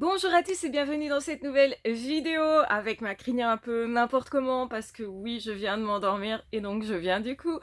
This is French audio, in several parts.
Bonjour à tous et bienvenue dans cette nouvelle vidéo avec ma crinière un peu n'importe comment parce que oui, je viens de m'endormir et donc je viens du coup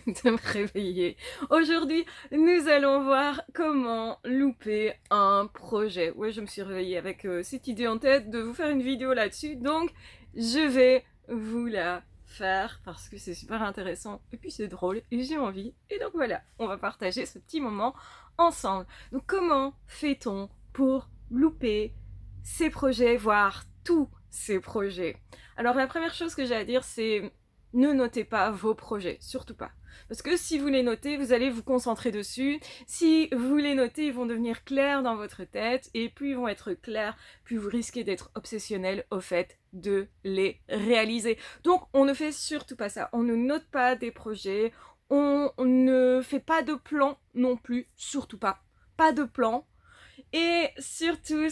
de me réveiller. Aujourd'hui, nous allons voir comment louper un projet. Ouais, je me suis réveillée avec cette idée en tête de vous faire une vidéo là-dessus, donc je vais vous la faire parce que c'est super intéressant et puis c'est drôle et j'ai envie. Et donc voilà, on va partager ce petit moment ensemble. Donc comment fait-on pour louper ses projets, voire tous ses projets? Alors la première chose que j'ai à dire, c'est ne notez pas vos projets, surtout pas. Parce que si vous les notez, vous allez vous concentrer dessus. Si vous les notez, ils vont devenir clairs dans votre tête. Et plus ils vont être clairs, plus vous risquez d'être obsessionnel au fait de les réaliser. Donc on ne fait surtout pas ça. On ne note pas des projets. On ne fait pas de plan non plus, surtout pas. Pas de plan. Et surtout,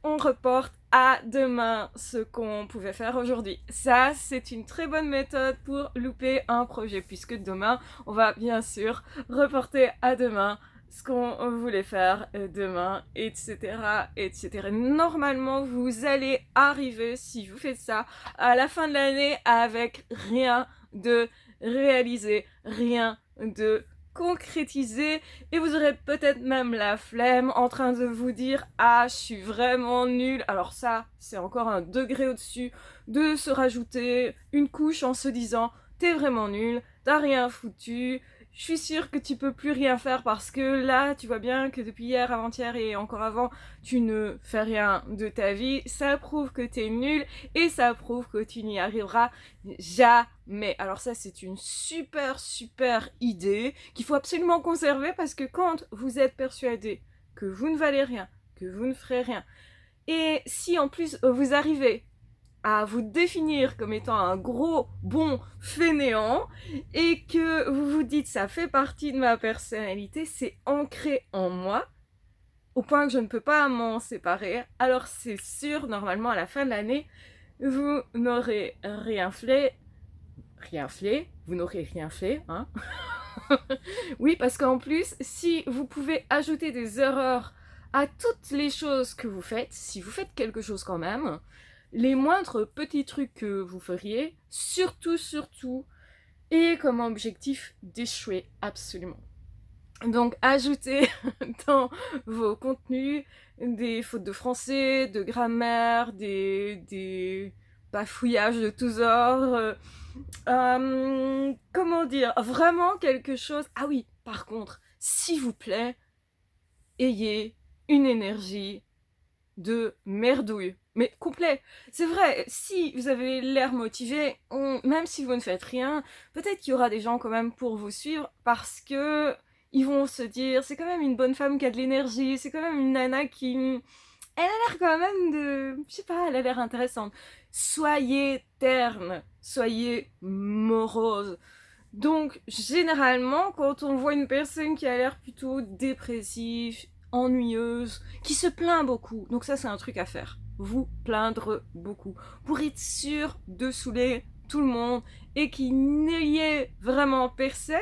on reporte à demain ce qu'on pouvait faire aujourd'hui. Ça, c'est une très bonne méthode pour louper un projet, puisque demain, on va bien sûr reporter à demain ce qu'on voulait faire demain, etc., etc. Normalement, vous allez arriver, si vous faites ça, à la fin de l'année avec rien de réalisé, rien de concrétiser, et vous aurez peut-être même la flemme en train de vous dire ah, je suis vraiment nulle. Alors ça, c'est encore un degré au-dessus de se rajouter une couche en se disant t'es vraiment nul, t'as rien foutu, je suis sûre que tu peux plus rien faire parce que là, tu vois bien que depuis hier, avant-hier et encore avant, tu ne fais rien de ta vie. Ça prouve que t'es nul et ça prouve que tu n'y arriveras jamais. Alors ça, c'est une super idée qu'il faut absolument conserver parce que quand vous êtes persuadé que vous ne valez rien, que vous ne ferez rien, et si en plus vous arrivez à vous définir comme étant un gros bon fainéant et que vous vous dites ça fait partie de ma personnalité, c'est ancré en moi au point que je ne peux pas m'en séparer, alors c'est sûr, normalement à la fin de l'année, vous n'aurez vous n'aurez rien fait, hein. Oui, parce qu'en plus, si vous pouvez ajouter des erreurs à toutes les choses que vous faites, si vous faites quelque chose quand même, les moindres petits trucs que vous feriez, surtout, et comme objectif d'échouer absolument. Donc ajoutez dans vos contenus des fautes de français, de grammaire, des bafouillages de tous ordres. Comment dire, vraiment quelque chose. Ah oui, par contre, s'il vous plaît, ayez une énergie de merdouille. Mais complet. C'est vrai, si vous avez l'air motivé, même si vous ne faites rien, peut-être qu'il y aura des gens quand même pour vous suivre parce que ils vont se dire c'est quand même une bonne femme qui a de l'énergie, c'est quand même une nana qui... Elle a l'air quand même de... Je sais pas, elle a l'air intéressante. Soyez terne, soyez morose. Donc, généralement, quand on voit une personne qui a l'air plutôt dépressive, ennuyeuse, qui se plaint beaucoup, donc ça c'est un truc à faire, vous plaindre beaucoup, pour être sûr de saouler tout le monde et qu'il n'y ait vraiment personne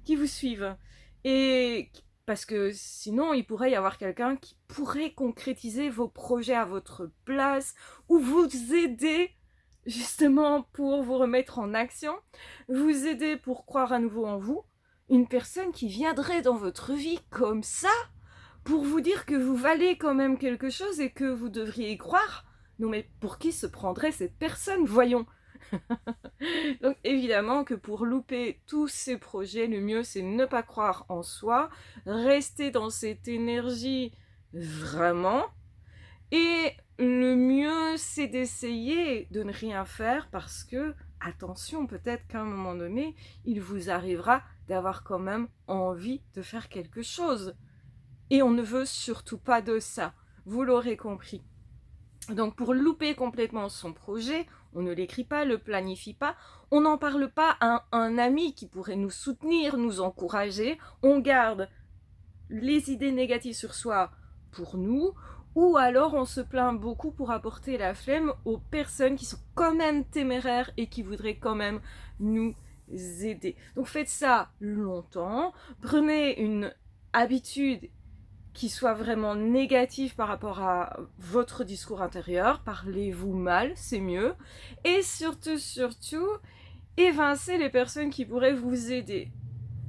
qui vous suive. Et parce que sinon, il pourrait y avoir quelqu'un qui pourrait concrétiser vos projets à votre place ou vous aider justement pour vous remettre en action, vous aider pour croire à nouveau en vous, une personne qui viendrait dans votre vie comme ça pour vous dire que vous valez quand même quelque chose et que vous devriez y croire. Non mais pour qui se prendrait cette personne, voyons. Donc évidemment que pour louper tous ces projets, le mieux c'est ne pas croire en soi, rester dans cette énergie vraiment, et le mieux, c'est d'essayer de ne rien faire parce que, attention, peut-être qu'à un moment donné, il vous arrivera d'avoir quand même envie de faire quelque chose. Et on ne veut surtout pas de ça. Vous l'aurez compris. Donc pour louper complètement son projet, on ne l'écrit pas, le planifie pas, on n'en parle pas à un ami qui pourrait nous soutenir, nous encourager, on garde les idées négatives sur soi pour nous, ou alors on se plaint beaucoup pour apporter la flemme aux personnes qui sont quand même téméraires et qui voudraient quand même nous aider. Donc faites ça longtemps, prenez une habitude qui soient vraiment négatifs par rapport à votre discours intérieur. Parlez-vous mal, c'est mieux. Et surtout, évincez les personnes qui pourraient vous aider.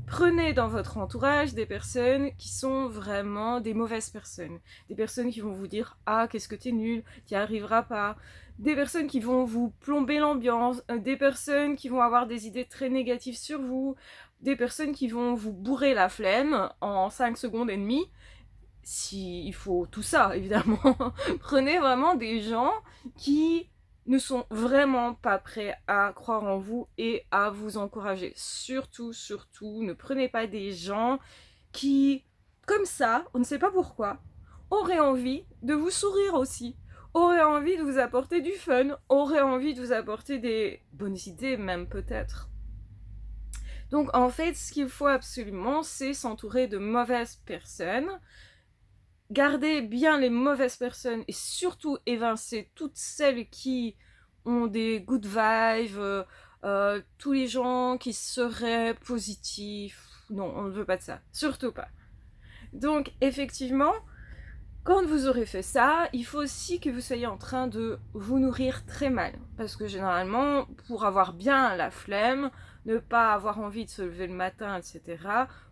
Prenez dans votre entourage des personnes qui sont vraiment des mauvaises personnes. Des personnes qui vont vous dire « Ah, qu'est-ce que t'es nul, t'y arriveras pas ». Des personnes qui vont vous plomber l'ambiance, des personnes qui vont avoir des idées très négatives sur vous, des personnes qui vont vous bourrer la flemme en 5 secondes et demie. Si il faut tout ça, évidemment. Prenez vraiment des gens qui ne sont vraiment pas prêts à croire en vous et à vous encourager. Surtout, ne prenez pas des gens qui, comme ça, on ne sait pas pourquoi, auraient envie de vous sourire aussi, auraient envie de vous apporter du fun, auraient envie de vous apporter des bonnes idées même peut-être. Donc en fait, ce qu'il faut absolument, c'est s'entourer de mauvaises personnes. Gardez bien les mauvaises personnes et surtout évincer toutes celles qui ont des good vibes, tous les gens qui seraient positifs. Non, on ne veut pas de ça, surtout pas. Donc effectivement, quand vous aurez fait ça, il faut aussi que vous soyez en train de vous nourrir très mal. Parce que généralement, pour avoir bien la flemme, ne pas avoir envie de se lever le matin, etc.,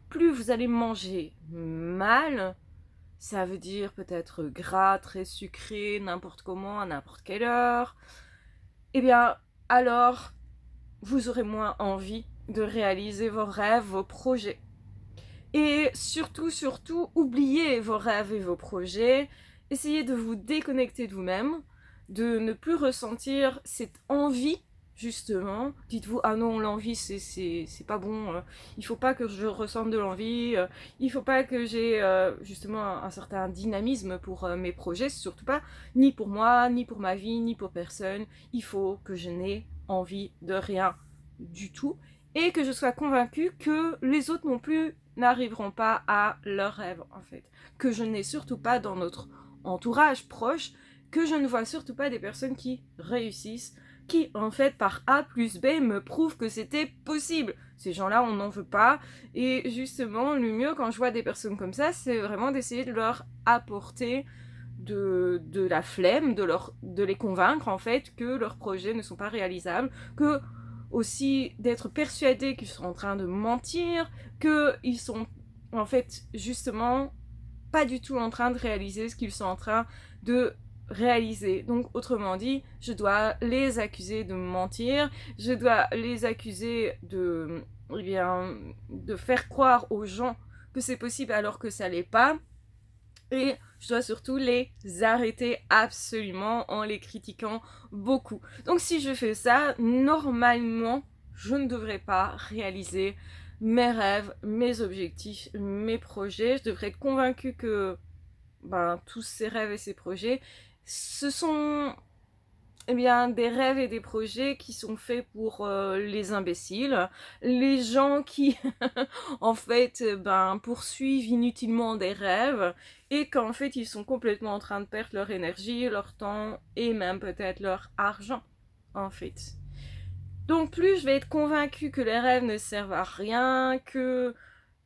plus vous allez manger mal, ça veut dire peut-être gras, très sucré, n'importe comment, à n'importe quelle heure, eh bien, alors, vous aurez moins envie de réaliser vos rêves, vos projets. Et surtout, oubliez vos rêves et vos projets. Essayez de vous déconnecter de vous-même, de ne plus ressentir cette envie, justement. Dites-vous, ah non, l'envie, c'est pas bon. Il faut pas que je ressente de l'envie. Il faut pas que j'ai, justement, un certain dynamisme pour mes projets. Surtout pas, ni pour moi, ni pour ma vie, ni pour personne. Il faut que je n'ai envie de rien du tout. Et que je sois convaincue que les autres non plus n'arriveront pas à leurs rêves, en fait. Que je n'ai surtout pas dans notre entourage proche, que je ne vois surtout pas des personnes qui réussissent, qui, en fait, par A plus B, me prouvent que c'était possible. Ces gens-là, on n'en veut pas. Et justement, le mieux, quand je vois des personnes comme ça, c'est vraiment d'essayer de leur apporter de la flemme, de les convaincre, en fait, que leurs projets ne sont pas réalisables, que aussi d'être persuadés qu'ils sont en train de mentir, qu'ils sont en fait justement pas du tout en train de réaliser ce qu'ils sont en train de réaliser. Donc autrement dit, je dois les accuser de mentir, je dois les accuser de, eh bien, de faire croire aux gens que c'est possible alors que ça l'est pas. Et je dois surtout les arrêter absolument en les critiquant beaucoup. Donc si je fais ça, normalement, je ne devrais pas réaliser mes rêves, mes objectifs, mes projets. Je devrais être convaincue que tous ces rêves et ces projets, ce sont des rêves et des projets qui sont faits pour les imbéciles, les gens qui en fait poursuivent inutilement des rêves et qu'en fait ils sont complètement en train de perdre leur énergie, leur temps et même peut-être leur argent en fait. Donc plus je vais être convaincue que les rêves ne servent à rien, que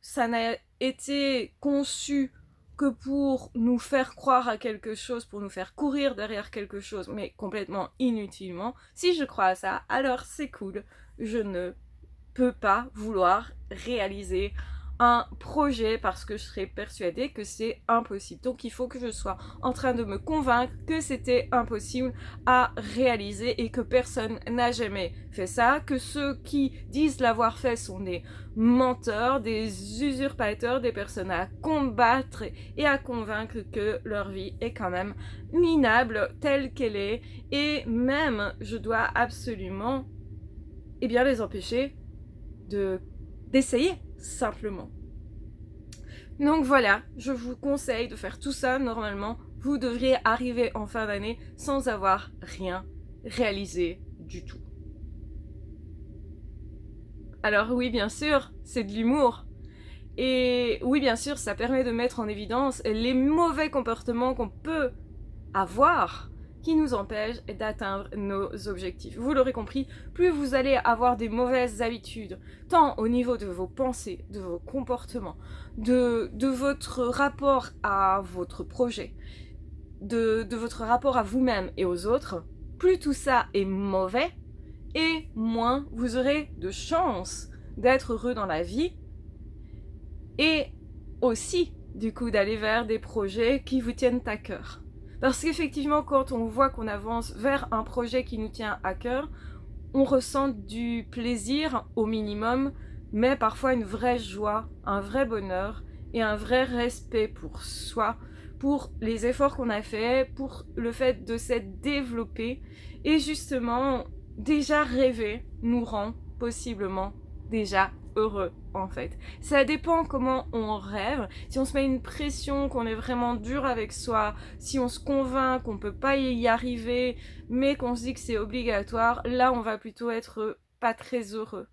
ça n'a été conçu que pour nous faire croire à quelque chose, pour nous faire courir derrière quelque chose, mais complètement inutilement. Si je crois à ça, alors c'est cool. Je ne peux pas vouloir réaliser un projet parce que je serais persuadée que c'est impossible. Donc il faut que je sois en train de me convaincre que c'était impossible à réaliser et que personne n'a jamais fait ça, que ceux qui disent l'avoir fait sont des menteurs, des usurpateurs, des personnes à combattre et à convaincre que leur vie est quand même minable telle qu'elle est et même je dois absolument les empêcher d'essayer simplement. Donc voilà, je vous conseille de faire tout ça. Normalement, vous devriez arriver en fin d'année sans avoir rien réalisé du tout. Alors oui, bien sûr, c'est de l'humour. Et oui, bien sûr, ça permet de mettre en évidence les mauvais comportements qu'on peut avoir, qui nous empêchent d'atteindre nos objectifs. Vous l'aurez compris, plus vous allez avoir des mauvaises habitudes, tant au niveau de vos pensées, de vos comportements, de votre rapport à votre projet, de votre rapport à vous-même et aux autres, plus tout ça est mauvais, et moins vous aurez de chances d'être heureux dans la vie, et aussi, du coup, d'aller vers des projets qui vous tiennent à cœur. Parce qu'effectivement, quand on voit qu'on avance vers un projet qui nous tient à cœur, on ressent du plaisir au minimum, mais parfois une vraie joie, un vrai bonheur et un vrai respect pour soi, pour les efforts qu'on a faits, pour le fait de s'être développé. Et justement, déjà rêver nous rend possiblement déjà heureux en fait. Ça dépend comment on rêve. Si on se met une pression, qu'on est vraiment dur avec soi, si on se convainc qu'on peut pas y arriver, mais qu'on se dit que c'est obligatoire, là on va plutôt être pas très heureux.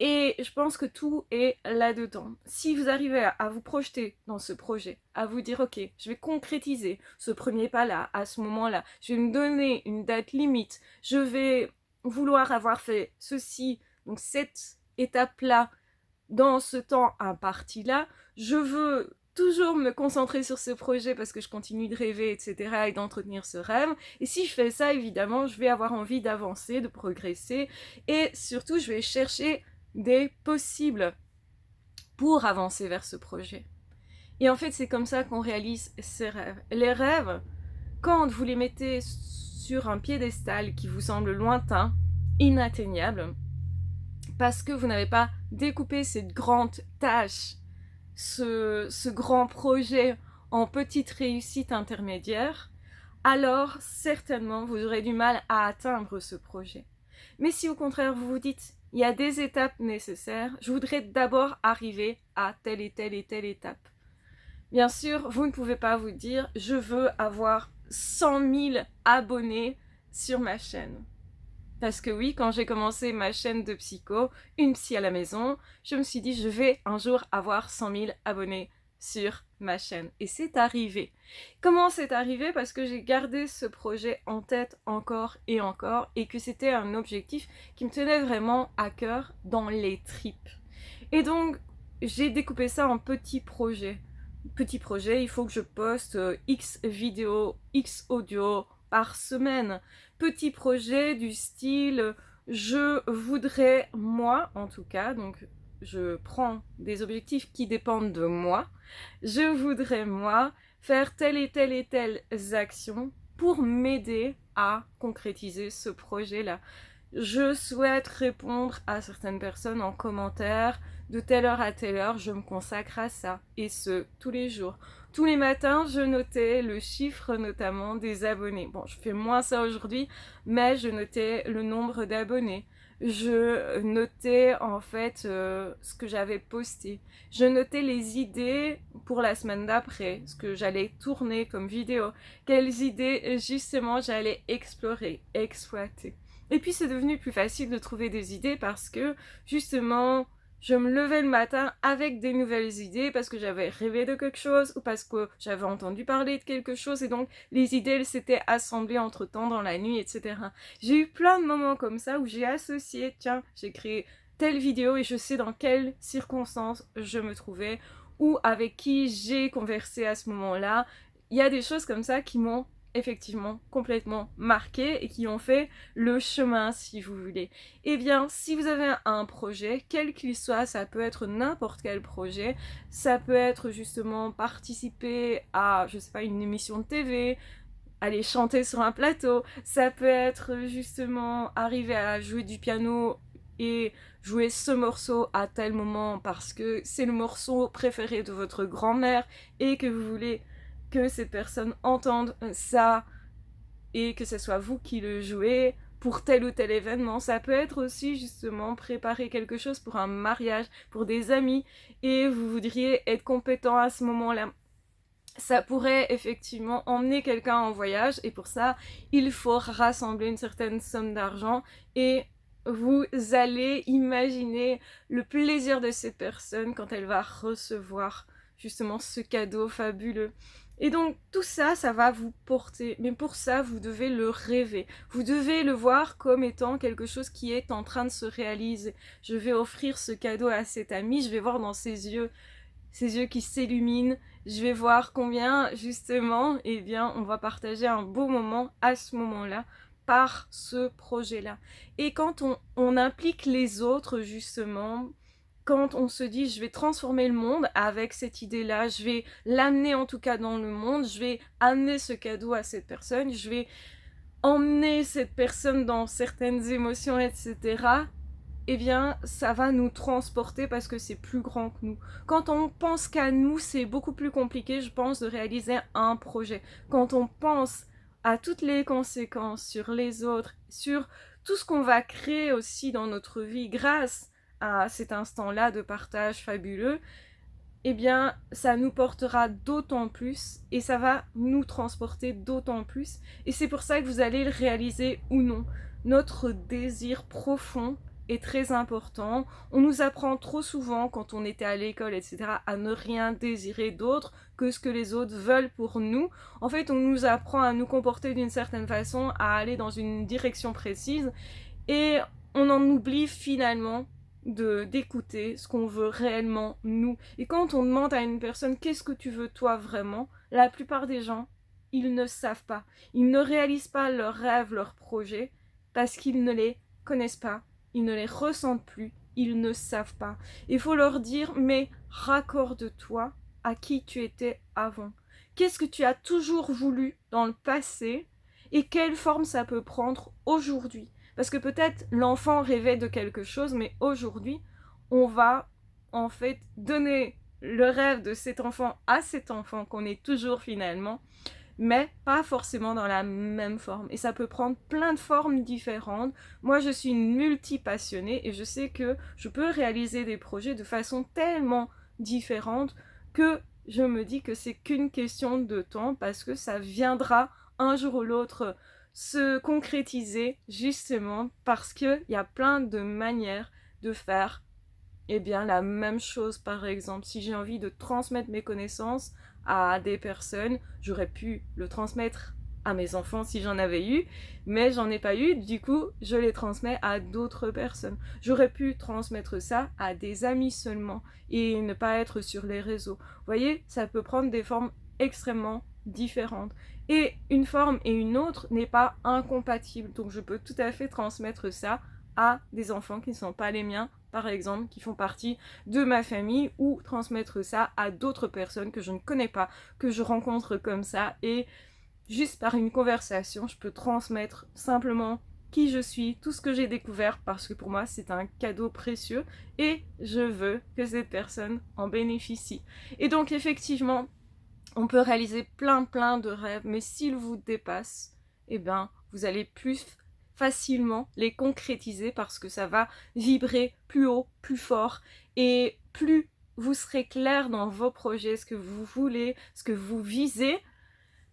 Et je pense que tout est là-dedans. Si vous arrivez à vous projeter dans ce projet, à vous dire ok, je vais concrétiser ce premier pas-là, à ce moment-là, je vais me donner une date limite, je vais vouloir avoir fait ceci, donc cette étape-là, dans ce temps imparti-là, je veux toujours me concentrer sur ce projet parce que je continue de rêver, etc. et d'entretenir ce rêve. Et si je fais ça, évidemment, je vais avoir envie d'avancer, de progresser et surtout, je vais chercher des possibles pour avancer vers ce projet. Et en fait, c'est comme ça qu'on réalise ses rêves. Les rêves, quand vous les mettez sur un piédestal qui vous semble lointain, inatteignable, parce que vous n'avez pas découpé cette grande tâche, ce grand projet en petites réussites intermédiaires, alors certainement vous aurez du mal à atteindre ce projet. Mais si au contraire vous vous dites, il y a des étapes nécessaires, je voudrais d'abord arriver à telle et telle et telle étape. Bien sûr, vous ne pouvez pas vous dire, je veux avoir 100 000 abonnés sur ma chaîne. Parce que oui, quand j'ai commencé ma chaîne de psycho, une psy à la maison, je me suis dit je vais un jour avoir 100 000 abonnés sur ma chaîne. Et c'est arrivé. Comment c'est arrivé? Parce que j'ai gardé ce projet en tête encore et que c'était un objectif qui me tenait vraiment à cœur dans les tripes. Et donc, j'ai découpé ça en petits projets. Petit projet, il faut que je poste X vidéos, X audio par semaine. Petit projet du style, je voudrais, moi en tout cas, donc je prends des objectifs qui dépendent de moi, je voudrais, moi, faire telle et telle action pour m'aider à concrétiser ce projet-là. Je souhaite répondre à certaines personnes en commentaire, de telle heure à telle heure, je me consacre à ça, et ce, tous les jours. Tous les matins, je notais le chiffre notamment des abonnés. Bon, je fais moins ça aujourd'hui, mais je notais le nombre d'abonnés. Je notais en fait ce que j'avais posté. Je notais les idées pour la semaine d'après, ce que j'allais tourner comme vidéo. Quelles idées justement j'allais explorer, exploiter. Et puis c'est devenu plus facile de trouver des idées parce que justement je me levais le matin avec des nouvelles idées parce que j'avais rêvé de quelque chose ou parce que j'avais entendu parler de quelque chose et donc les idées elles s'étaient assemblées entre temps dans la nuit, etc. J'ai eu plein de moments comme ça où j'ai associé, tiens, j'ai créé telle vidéo et je sais dans quelles circonstances je me trouvais ou avec qui j'ai conversé à ce moment-là. Il y a des choses comme ça qui m'ont effectivement complètement marqué et qui ont fait le chemin si vous voulez. Eh bien, si vous avez un projet, quel qu'il soit, ça peut être n'importe quel projet, ça peut être justement participer à, je sais pas, une émission de TV, aller chanter sur un plateau, ça peut être justement arriver à jouer du piano et jouer ce morceau à tel moment parce que c'est le morceau préféré de votre grand-mère et que vous voulez que cette personne entende ça et que ce soit vous qui le jouez pour tel ou tel événement. Ça peut être aussi justement préparer quelque chose pour un mariage, pour des amis et vous voudriez être compétent à ce moment-là. Ça pourrait effectivement emmener quelqu'un en voyage et pour ça, il faut rassembler une certaine somme d'argent et vous allez imaginer le plaisir de cette personne quand elle va recevoir justement ce cadeau fabuleux. Et donc tout ça, ça va vous porter. Mais pour ça, vous devez le rêver. Vous devez le voir comme étant quelque chose qui est en train de se réaliser. Je vais offrir ce cadeau à cet ami, je vais voir dans ses yeux qui s'illuminent. Je vais voir combien, justement, eh bien, on va partager un beau moment à ce moment-là par ce projet-là. Et quand on implique les autres, justement, quand on se dit je vais transformer le monde avec cette idée-là, je vais l'amener en tout cas dans le monde, je vais amener ce cadeau à cette personne, je vais emmener cette personne dans certaines émotions, etc., eh bien, ça va nous transporter parce que c'est plus grand que nous. Quand on pense qu'à nous, c'est beaucoup plus compliqué, je pense, de réaliser un projet. Quand on pense à toutes les conséquences sur les autres, sur tout ce qu'on va créer aussi dans notre vie grâce à cet instant-là de partage fabuleux, eh bien, ça nous portera d'autant plus et ça va nous transporter d'autant plus. Et c'est pour ça que vous allez le réaliser ou non. Notre désir profond est très important. On nous apprend trop souvent, quand on était à l'école, etc., à ne rien désirer d'autre que ce que les autres veulent pour nous. En fait, on nous apprend à nous comporter d'une certaine façon, à aller dans une direction précise, et on en oublie finalement d'écouter ce qu'on veut réellement nous. Et quand on demande à une personne qu'est-ce que tu veux toi vraiment, la plupart des gens, ils ne savent pas. Ils ne réalisent pas leurs rêves, leurs projets, parce qu'ils ne les connaissent pas, ils ne les ressentent plus, ils ne savent pas. Il faut leur dire, mais raccorde-toi à qui tu étais avant. Qu'est-ce que tu as toujours voulu dans le passé et quelle forme ça peut prendre aujourd'hui? Parce que peut-être l'enfant rêvait de quelque chose, mais aujourd'hui, on va en fait donner le rêve de cet enfant à cet enfant qu'on est toujours finalement, mais pas forcément dans la même forme. Et ça peut prendre plein de formes différentes. Moi, je suis une multi-passionnée et je sais que je peux réaliser des projets de façon tellement différente que je me dis que c'est qu'une question de temps parce que ça viendra un jour ou l'autre se concrétiser justement parce qu'il y a plein de manières de faire eh bien la même chose. Par exemple, si j'ai envie de transmettre mes connaissances à des personnes, j'aurais pu le transmettre à mes enfants si j'en avais eu, mais j'en ai pas eu, du coup je les transmets à d'autres personnes. J'aurais pu transmettre ça à des amis seulement et ne pas être sur les réseaux. Vous voyez, ça peut prendre des formes extrêmement différentes. Et une forme et une autre n'est pas incompatible, donc je peux tout à fait transmettre ça à des enfants qui ne sont pas les miens, par exemple, qui font partie de ma famille, ou transmettre ça à d'autres personnes que je ne connais pas, que je rencontre comme ça, et juste par une conversation, je peux transmettre simplement qui je suis, tout ce que j'ai découvert, parce que pour moi c'est un cadeau précieux, et je veux que cette personne en bénéficie. Et donc effectivement, on peut réaliser plein de rêves, mais s'ils vous dépassent, eh ben, vous allez plus facilement les concrétiser parce que ça va vibrer plus haut, plus fort, et plus vous serez clair dans vos projets, ce que vous voulez, ce que vous visez,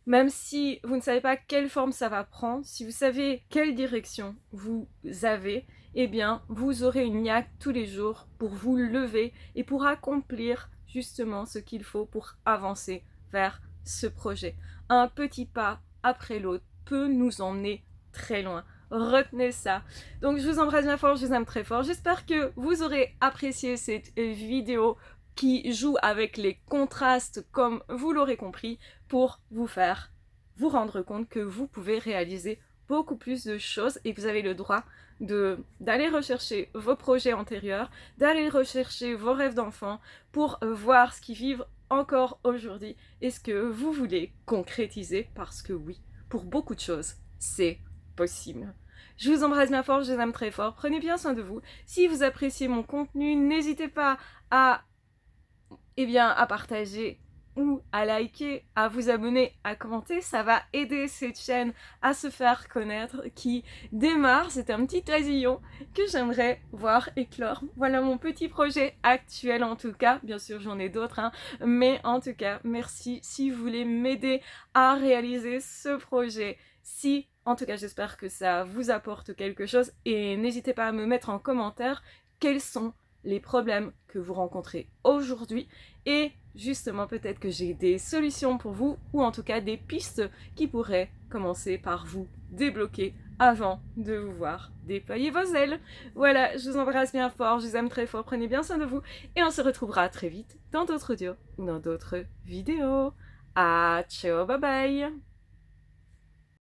même si vous ne savez pas quelle forme ça va prendre, si vous savez quelle direction vous avez, eh bien, vous aurez une niaque tous les jours pour vous lever et pour accomplir justement ce qu'il faut pour avancer vers ce projet. Un petit pas après l'autre peut nous emmener très loin. Retenez ça. Donc je vous embrasse bien fort, je vous aime très fort. J'espère que vous aurez apprécié cette vidéo qui joue avec les contrastes, comme vous l'aurez compris, pour vous faire vous rendre compte que vous pouvez réaliser beaucoup plus de choses et que vous avez le droit d'aller rechercher vos projets antérieurs, d'aller rechercher vos rêves d'enfant pour voir ce qui vibre encore aujourd'hui et ce que vous voulez concrétiser, parce que oui, pour beaucoup de choses, c'est possible. Je vous embrasse bien fort, je vous aime très fort, prenez bien soin de vous. Si vous appréciez mon contenu, n'hésitez pas à partager ou à liker, à vous abonner, à commenter. Ça va aider cette chaîne à se faire connaître, qui démarre. C'est un petit oisillon que j'aimerais voir éclore. Voilà mon petit projet actuel en tout cas. Bien sûr, j'en ai d'autres, hein. Mais en tout cas, merci si vous voulez m'aider à réaliser ce projet. Si, en tout cas, j'espère que ça vous apporte quelque chose. Et n'hésitez pas à me mettre en commentaire quels sont les problèmes que vous rencontrez aujourd'hui et justement peut-être que j'ai des solutions pour vous, ou en tout cas des pistes qui pourraient commencer par vous débloquer avant de vous voir déployer vos ailes. Voilà, je vous embrasse bien fort, je vous aime très fort, prenez bien soin de vous, et on se retrouvera très vite dans d'autres audios ou dans d'autres vidéos. Ah, ciao, bye bye!